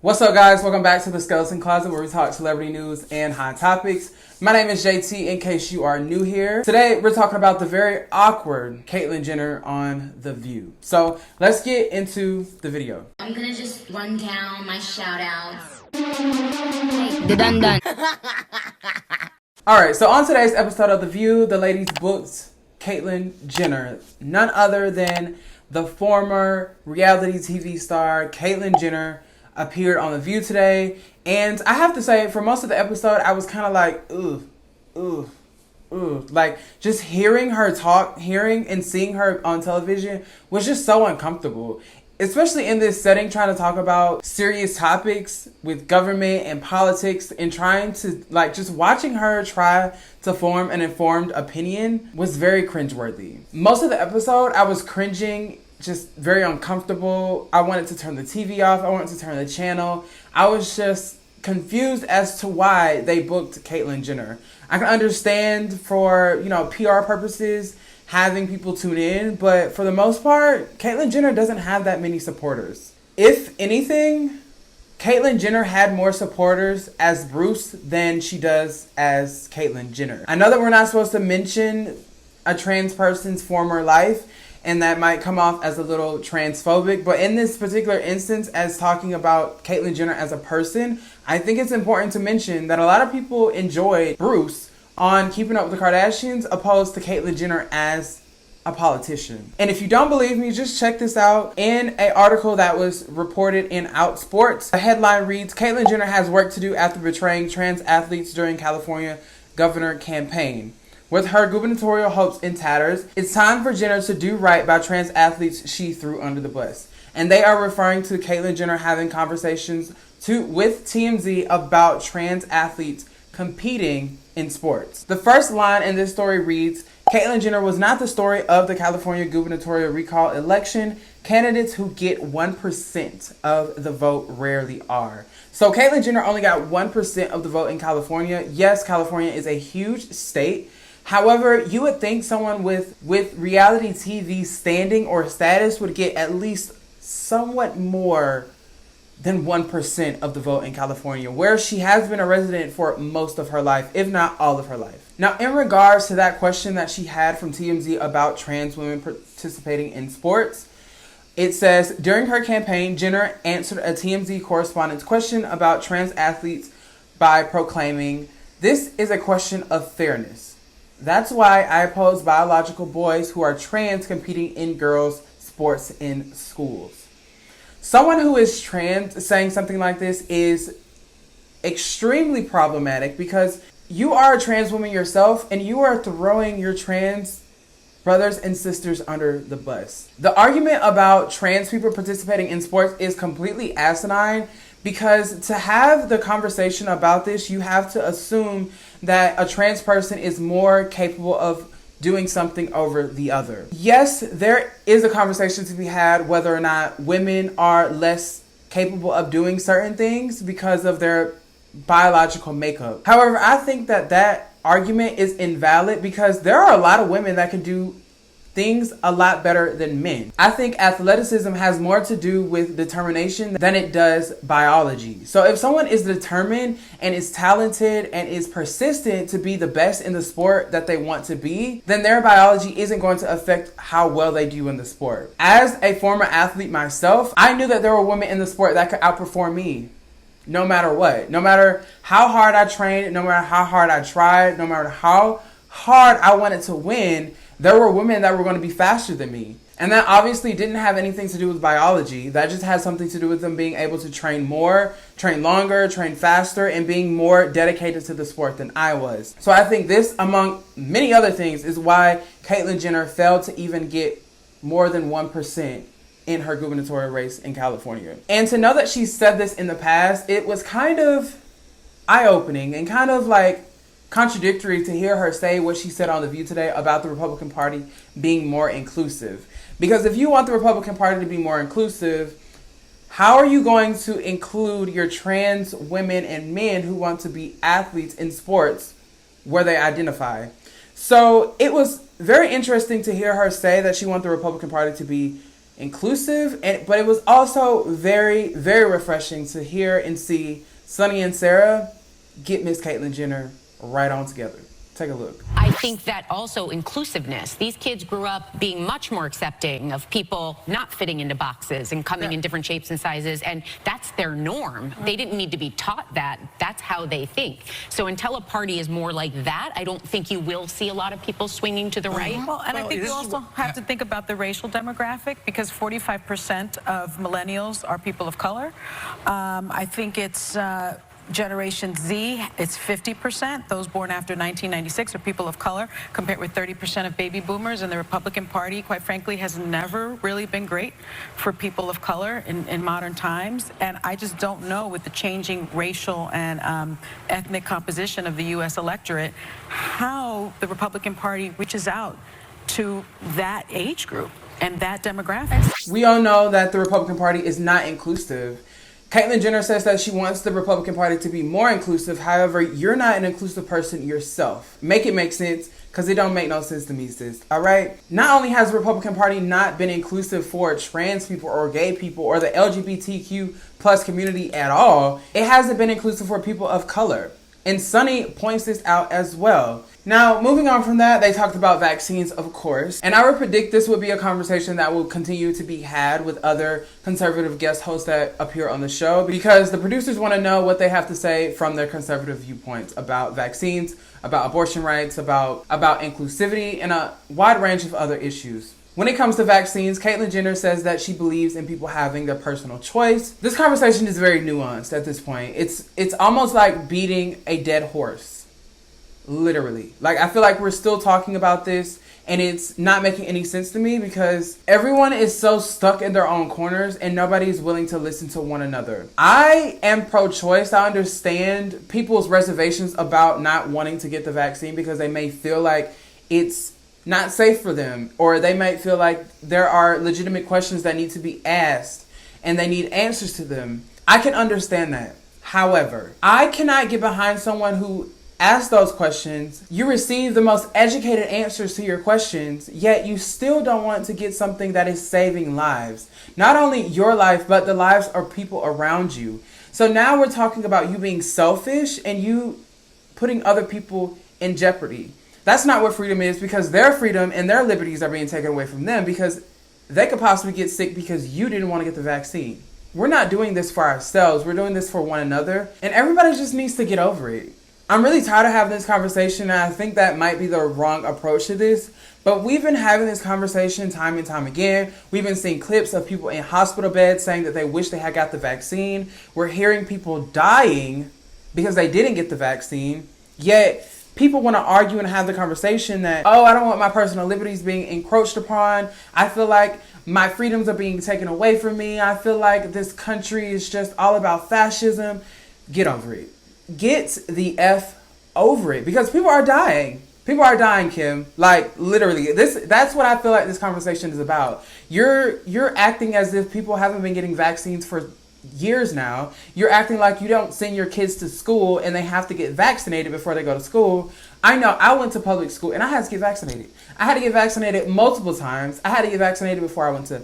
What's up, guys? Welcome back to the Skeleton Closet, where we talk celebrity news and hot topics. My name is JT, in case you are new here. Today, we're talking about the very awkward Caitlyn Jenner on TheView. So, let's get into the video. I'm gonna just run down my shout-outs. The dun-dun. Alright, so on today's episode of TheView, the ladies booked Caitlyn Jenner, none other than the former reality TV star Caitlyn Jenner, appeared on The View today. And I have to say, for most of the episode, I was kind of like, ooh. Like, just hearing her talk, hearing and seeing her on television was just so uncomfortable. Especially in this setting, trying to talk about serious topics with government and politics, and trying to, like, just watching her try to form an informed opinion was very cringeworthy. Most of the episode, I was cringing, just very uncomfortable. I wanted to turn the TV off. I wanted to turn the channel. I was just confused as to why they booked Caitlyn Jenner. I can understand for, PR purposes, having people tune in, but for the most part, Caitlyn Jenner doesn't have that many supporters. If anything, Caitlyn Jenner had more supporters as Bruce than she does as Caitlyn Jenner. I know that we're not supposed to mention a trans person's former life, and that might come off as a little transphobic. But in this particular instance, as talking about Caitlyn Jenner as a person, I think it's important to mention that a lot of people enjoyed Bruce on Keeping Up with the Kardashians opposed to Caitlyn Jenner as a politician. And if you don't believe me, just check this out. In an article that was reported in Outsports, the headline reads, Caitlyn Jenner has work to do after betraying trans athletes during California governor campaign. With her gubernatorial hopes in tatters, it's time for Jenner to do right by trans athletes she threw under the bus. And they are referring to Caitlyn Jenner having conversations with TMZ about trans athletes competing in sports. The first line in this story reads, Caitlyn Jenner was not the story of the California gubernatorial recall election. Candidates who get 1% of the vote rarely are. So Caitlyn Jenner only got 1% of the vote in California. Yes, California is a huge state. However, you would think someone with reality TV standing or status would get at least somewhat more than 1% of the vote in California, where she has been a resident for most of her life, if not all of her life. Now, in regards to that question that she had from TMZ about trans women participating in sports, it says, during her campaign, Jenner answered a TMZ correspondent's question about trans athletes by proclaiming, "This is a question of fairness. That's why I oppose biological boys who are trans competing in girls' sports in schools." Someone who is trans saying something like this is extremely problematic, because you are a trans woman yourself and you are throwing your trans brothers and sisters under the bus. The argument about trans people participating in sports is completely asinine, because to have the conversation about this, you have to assume that a trans person is more capable of doing something over the other. Yes, there is a conversation to be had whether or not women are less capable of doing certain things because of their biological makeup. However, I think that argument is invalid, because there are a lot of women that can do things a lot better than men. I think athleticism has more to do with determination than it does biology. So if someone is determined and is talented and is persistent to be the best in the sport that they want to be, then their biology isn't going to affect how well they do in the sport. As a former athlete myself, I knew that there were women in the sport that could outperform me no matter what. No matter how hard I trained, no matter how hard I tried, no matter how hard I wanted to win, there were women that were going to be faster than me. And that obviously didn't have anything to do with biology. That just had something to do with them being able to train more, train longer, train faster, and being more dedicated to the sport than I was. So I think this, among many other things, is why Caitlyn Jenner failed to even get more than 1% in her gubernatorial race in California. And to know that she said this in the past, it was kind of eye-opening and kind of like contradictory to hear her say what she said on The View today about the Republican Party being more inclusive. Because if you want the Republican Party to be more inclusive, how are you going to include your trans women and men who want to be athletes in sports where they identify? So it was very interesting to hear her say that she wants the Republican Party to be inclusive, but it was also very, very refreshing to hear and see Sonny and Sarah get Miss Caitlyn Jenner right on together. Take a look. I think that also inclusiveness. These kids grew up being much more accepting of people not fitting into boxes and coming in different shapes and sizes, and that's their norm. They didn't need to be taught that. That's how they think. So until a party is more like that, I don't think you will see a lot of people swinging to the right. Well, and I think you also have to think about the racial demographic, because 45% of millennials are people of color. I think it's Generation Z, it's 50%. Those born after 1996 are people of color, compared with 30% of baby boomers. And the Republican Party, quite frankly, has never really been great for people of color in modern times. And I just don't know, with the changing racial and ethnic composition of the U.S. electorate, how the Republican Party reaches out to that age group and that demographic. We all know that the Republican Party is not inclusive. Caitlyn Jenner says that she wants the Republican Party to be more inclusive. However, you're not an inclusive person yourself. Make it make sense, because it don't make no sense to me, sis. All right? Not only has the Republican Party not been inclusive for trans people or gay people or the LGBTQ plus community at all, it hasn't been inclusive for people of color. And Sonny points this out as well. Now, moving on from that, they talked about vaccines, of course. And I would predict this would be a conversation that will continue to be had with other conservative guest hosts that appear on the show, because the producers want to know what they have to say from their conservative viewpoints about vaccines, about abortion rights, about inclusivity, and a wide range of other issues. When it comes to vaccines, Caitlyn Jenner says that she believes in people having their personal choice. This conversation is very nuanced at this point. It's almost like beating a dead horse. Literally. Like, I feel like we're still talking about this and it's not making any sense to me, because everyone is so stuck in their own corners and nobody is willing to listen to one another. I am pro-choice. I understand people's reservations about not wanting to get the vaccine because they may feel like it's not safe for them, or they might feel like there are legitimate questions that need to be asked and they need answers to them. I can understand that. However, I cannot get behind someone who asks those questions. You receive the most educated answers to your questions, yet you still don't want to get something that is saving lives. Not only your life, but the lives of people around you. So now we're talking about you being selfish and you putting other people in jeopardy. That's not what freedom is, because their freedom and their liberties are being taken away from them because they could possibly get sick because you didn't want to get the vaccine. We're not doing this for ourselves. We're doing this for one another. And everybody just needs to get over it. I'm really tired of having this conversation, and I think that might be the wrong approach to this. But we've been having this conversation time and time again. We've been seeing clips of people in hospital beds saying that they wish they had got the vaccine. We're hearing people dying because they didn't get the vaccine. Yet people want to argue and have the conversation that, oh, I don't want my personal liberties being encroached upon. I feel like my freedoms are being taken away from me. I feel like this country is just all about fascism. Get over it. Get the F over it, because people are dying. People are dying, Kim. Like, literally. That's what I feel like this conversation is about. You're acting as if people haven't been getting vaccines for years now. You're acting like you don't send your kids to school and they have to get vaccinated before they go to school. I know I went to public school and I had to get vaccinated. I had to get vaccinated multiple times. I had to get vaccinated before I went to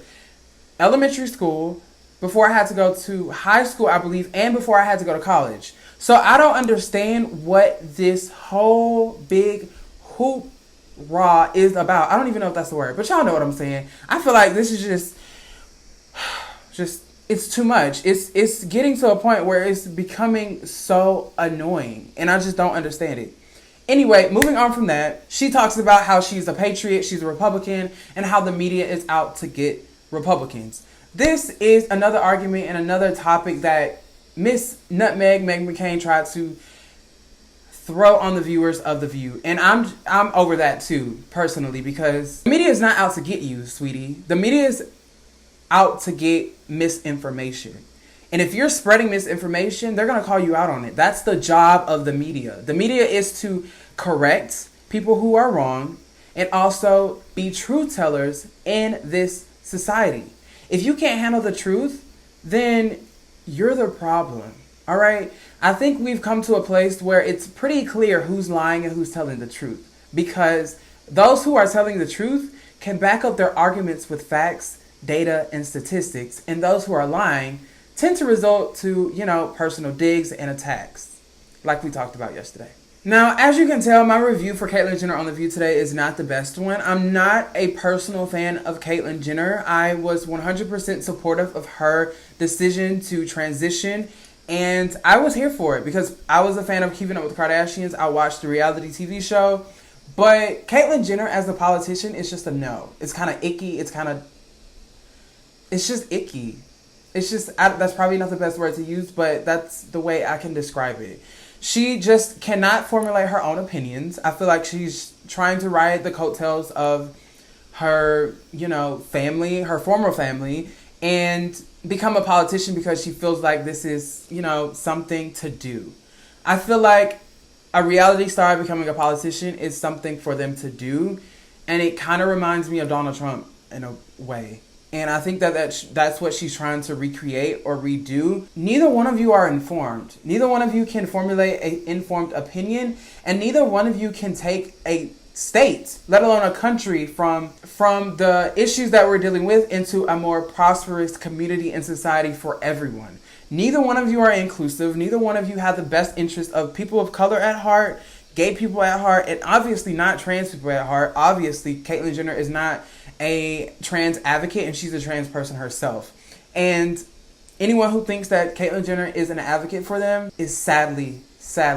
elementary school, before I had to go to high school, I believe, and before I had to go to college. So I don't understand what this whole big hoorah is about. I don't even know if that's the word, but y'all know what I'm saying. I feel like this is just it's too much. It's getting to a point where it's becoming so annoying, and I just don't understand it. Anyway, moving on from that, she talks about how she's a patriot, she's a Republican, and how the media is out to get Republicans. This is another argument and another topic that Miss Nutmeg Meg McCain tried to throw on the viewers of The View. And I'm over that too, personally, because the media is not out to get you, sweetie. The media is out to get misinformation. And if you're spreading misinformation, they're going to call you out on it. That's the job of the media. The media is to correct people who are wrong and also be truth tellers in this society. If you can't handle the truth, then you're the problem. All right? I think we've come to a place where it's pretty clear who's lying and who's telling the truth, because those who are telling the truth can back up their arguments with facts data and statistics, and those who are lying tend to result to, personal digs and attacks, like we talked about yesterday. Now, as you can tell, my review for Caitlyn Jenner on TheView today is not the best one. I'm not a personal fan of Caitlyn Jenner. I was 100% supportive of her decision to transition, and I was here for it because I was a fan of Keeping Up with the Kardashians. I watched the reality TV show, but Caitlyn Jenner as a politician is just a no. It's kind of icky. It's just icky. That's probably not the best word to use, but that's the way I can describe it. She just cannot formulate her own opinions. I feel like she's trying to ride the coattails of her, family, her former family, and become a politician because she feels like this is, something to do. I feel like a reality star becoming a politician is something for them to do, and it kind of reminds me of Donald Trump in a way. And I think that's what she's trying to recreate or redo. Neither one of you are informed. Neither one of you can formulate an informed opinion. And neither one of you can take a state, let alone a country, from the issues that we're dealing with into a more prosperous community and society for everyone. Neither one of you are inclusive. Neither one of you have the best interest of people of color at heart, gay people at heart, and obviously not trans people at heart. Obviously, Caitlyn Jenner is not a trans advocate, and she's a trans person herself. And anyone who thinks that Caitlyn Jenner is an advocate for them is sadly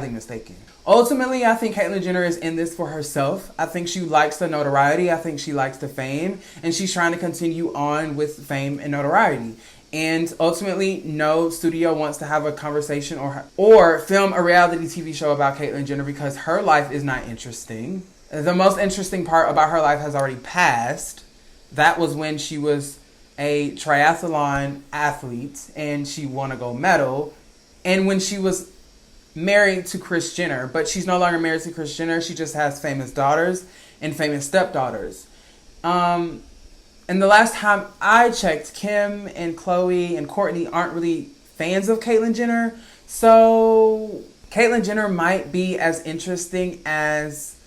mistaken. Ultimately, I think Caitlyn Jenner is in this for herself. I think she likes the notoriety. I think she likes the fame, and she's trying to continue on with fame and notoriety. And ultimately, no studio wants to have a conversation or film a reality TV show about Caitlyn Jenner because her life is not interesting. The most interesting part about her life has already passed. That was when she was a triathlon athlete and she won a gold medal. And when she was married to Kris Jenner. But she's no longer married to Kris Jenner. She just has famous daughters and famous stepdaughters. And the last time I checked, Kim and Khloe and Kourtney aren't really fans of Caitlyn Jenner. So Caitlyn Jenner might be as interesting as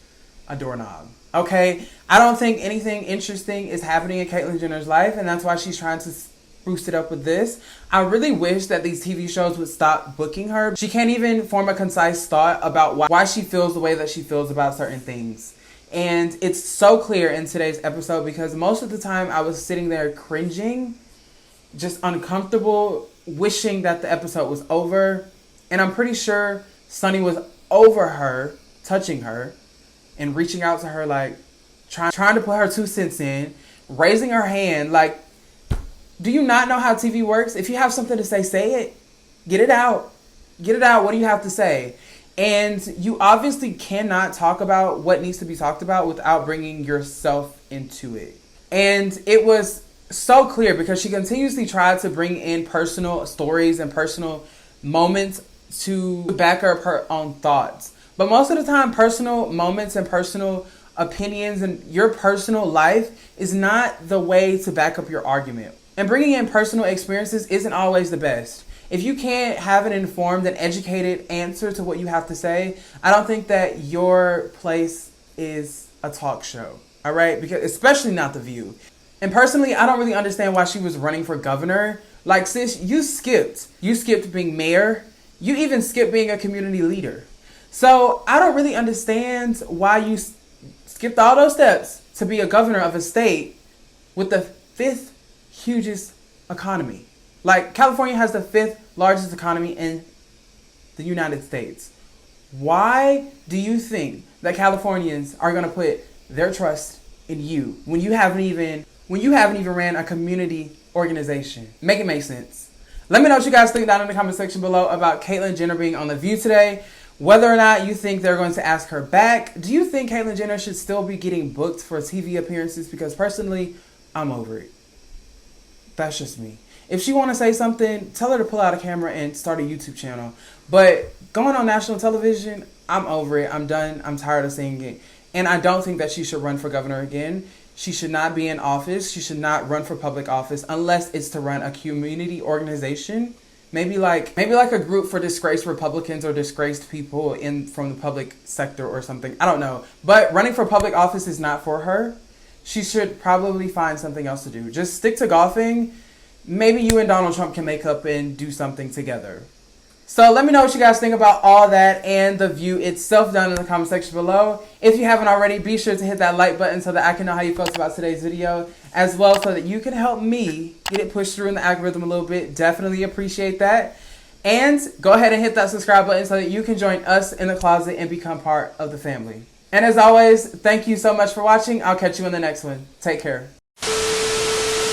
a doorknob. Okay? I don't think anything interesting is happening in Caitlyn Jenner's life, and that's why she's trying to spruce it up with this. I really wish that these TV shows would stop booking her. She can't even form a concise thought about why she feels the way that she feels about certain things. And it's so clear in today's episode because most of the time I was sitting there cringing, just uncomfortable, wishing that the episode was over. And I'm pretty sure Sonny was over her, touching her, and reaching out to her, like, trying to put her 2 cents in, raising her hand, like, do you not know how TV works? If you have something to say it. Get it out. Get it out. What do you have to say? And you obviously cannot talk about what needs to be talked about without bringing yourself into it. And it was so clear because she continuously tried to bring in personal stories and personal moments to back up her own thoughts. But most of the time, personal moments and personal opinions and your personal life is not the way to back up your argument. And bringing in personal experiences isn't always the best. If you can't have an informed and educated answer to what you have to say, I don't think that your place is a talk show. All right? Because especially not TheView. And personally, I don't really understand why she was running for governor. Like, sis, you skipped. You skipped being mayor. You even skipped being a community leader. So I don't really understand why you skipped all those steps to be a governor of a state with the 5th hugest economy. Like, California has the 5th largest economy in the United States. Why do you think that Californians are going to put their trust in you when you haven't even ran a community organization? Make it make sense. Let me know what you guys think down in the comment section below about Caitlyn Jenner being on TheView today. Whether or not you think they're going to ask her back. Do you think Caitlyn Jenner should still be getting booked for TV appearances? Because personally, I'm over it. That's just me. If she want to say something, tell her to pull out a camera and start a YouTube channel. But going on national television, I'm over it. I'm done. I'm tired of seeing it. And I don't think that she should run for governor again. She should not be in office. She should not run for public office unless it's to run a community organization. Maybe like a group for disgraced Republicans or disgraced people from the public sector or something. I don't know. But running for public office is not for her. she should probably find something else to do. Just stick to golfing. Maybe you and Donald Trump can make up and do something together. So let me know what you guys think about all that and The View itself down in the comment section below. If you haven't already, be sure to hit that like button so that I can know how you felt about today's video, as well so that you can help me get it pushed through in the algorithm a little bit. Definitely appreciate that. And go ahead and hit that subscribe button so that you can join us in the closet and become part of the family. And as always, thank you so much for watching. I'll catch you in the next one. Take care.